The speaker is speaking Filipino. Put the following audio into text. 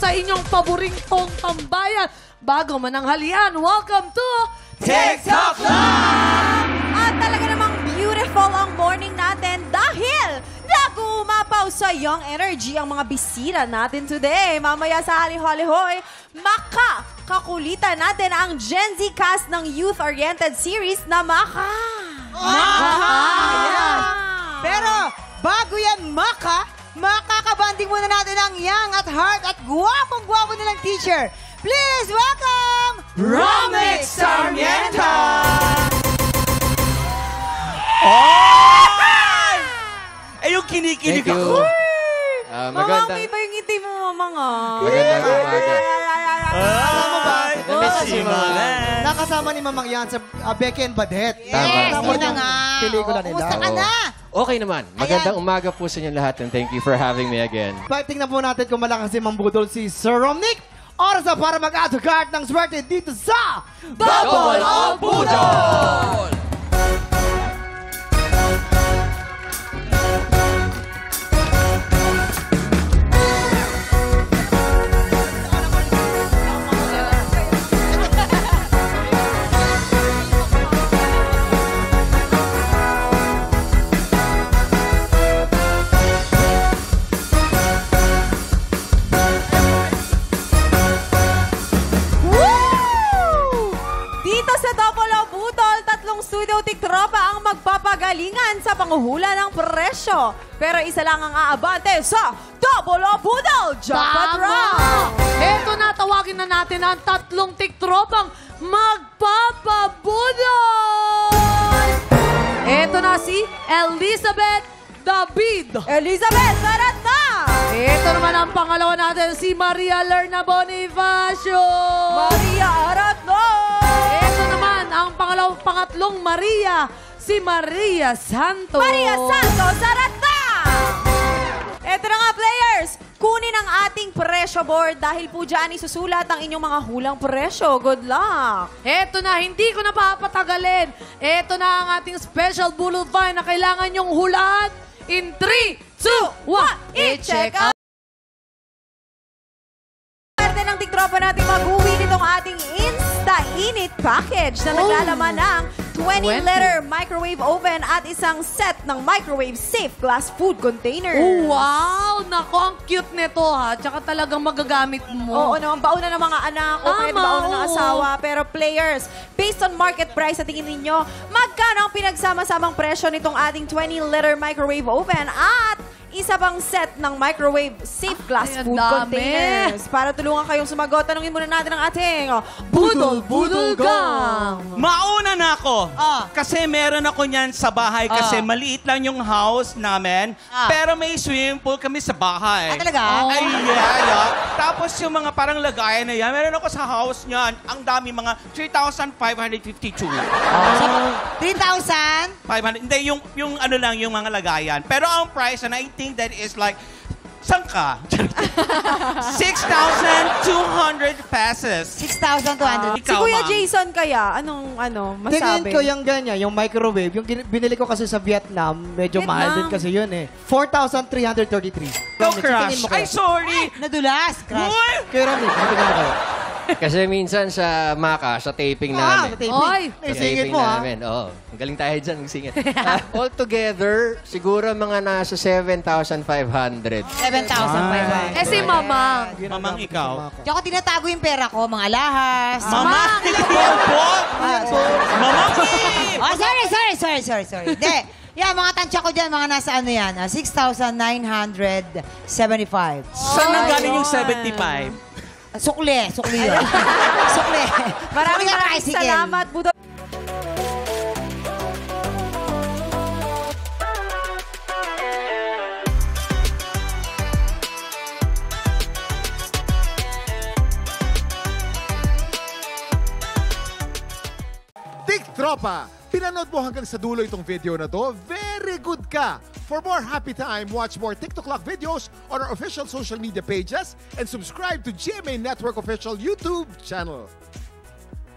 sa inyong paboritong tambayan. Bago mananghalian, welcome to TikTok Club! At talaga namang beautiful ang morning natin dahil nag-uumapaw sa young energy ang mga bisita natin today. Mamaya sa hali-hali-hoy, makakakulitan natin ang Gen Z cast ng youth-oriented series na Maka! Pero bago yan, makakabanding muna natin ang young at heart at guwapong-guwapo nilang teacher. Please welcome Romix Sarmiento! Yung kinikilig ako. Mamang, iba yung ngiti mo, mamang. Magandang umaga. Kasama ba? Si Mama. Nakasama ni Mamang yan sa Becky and Badet. Tama. Tama na nga. Pelikula nila. Kumusta ka na? Okay naman. Magandang umaga po sa inyo lahat and thank you for having me again. Tingnan po natin kung malakas si Mambudol si Sir Romnick. Oras na para mag-add to cart ng swerte dito sa Double o Budol! Tiktropa ang magpapagalingan sa panguhula ng presyo. Pero isa lang ang aabante sa Double o Budol Jackpot Round! Eto na, tawagin na natin ang tatlong tiktropang magpapabudol! Eto na si Elizabeth David. Elizabeth, tarat na! Eto naman ang pangalawa natin, si Maria Lerna Bonifacio. Maria Aratno! Eto naman ang pangatlong Maria, si Maria Santos. Maria Santos, tarat na! Eto na nga, players! Kunin ang ating presyo board dahil po dyan isusulat ang inyong mga hulang presyo. Good luck! Eto na, hindi ko na papatagalin. Eto na ang ating special bullet fine na kailangan nyong hulaan. In 3, 2, 1, i-check out! Pwede ng tiktropa natin mag-uwi nitong ating Insta-Init package na naglalaman ng 20-liter microwave oven at isang set ng microwave-safe glass food container. Oh, wow! Nako, ang cute nito ha. Tsaka talagang magagamit mo. Oo naman, baon na ng mga anak o kaya baon na ng asawa. Pero players, based on market price sa tingin ninyo, magkano ang pinagsama-samang presyo nitong ating 20-liter microwave oven at isa pang set ng microwave safe glass food containers. Para tulungan kayong sumagot, tanungin muna natin ang ating Budol Gang. Mauna na ako. Kasi meron ako niyan sa bahay kasi maliit lang yung house namin. Pero may swimming pool kami sa bahay. Talaga? Ay, yeah. Tapos yung mga parang lagayan na yan, meron ako sa house niyan. Ang dami, mga 3,552. 3,000? 500. Hindi, yung ano lang, yung mga lagayan. Pero ang price, and I think that is like, saan ka? 6,200 pesos. 6,200. Si Kuya Jason kaya, anong masabi? Tingin ko yung ganyan, yung microwave, yung binili ko kasi sa Vietnam, medyo mahal din kasi yun eh. 4,333. Go, crush. Ay, sorry. Nadulas, crush. Uy! Kaya Rami, nabigan mo kayo. Kasi minsan sa Maka, sa taping namin. Oy! Ay, singit mo ha. Oo. Galing tayo dyan magsingit. All together, siguro mga nasa 7,500. 7,500. Eh si Mama. Mamang ikaw. Di ako tinatago yung pera ko, mga lahas. Mama! Mama! Oh, sorry. Hindi. Yeah, mga tansya ko dyan, mga nasa ano yan, 6,975. Saan nang galing yung 75? Sukli yun. Sukli. Maraming salamat, Budol. Tiktropa! Pinanood mo hanggang sa dulo itong video na to? Very good ka! For more happy time, watch more TikTok Clock videos on our official social media pages and subscribe to GMA Network official YouTube channel.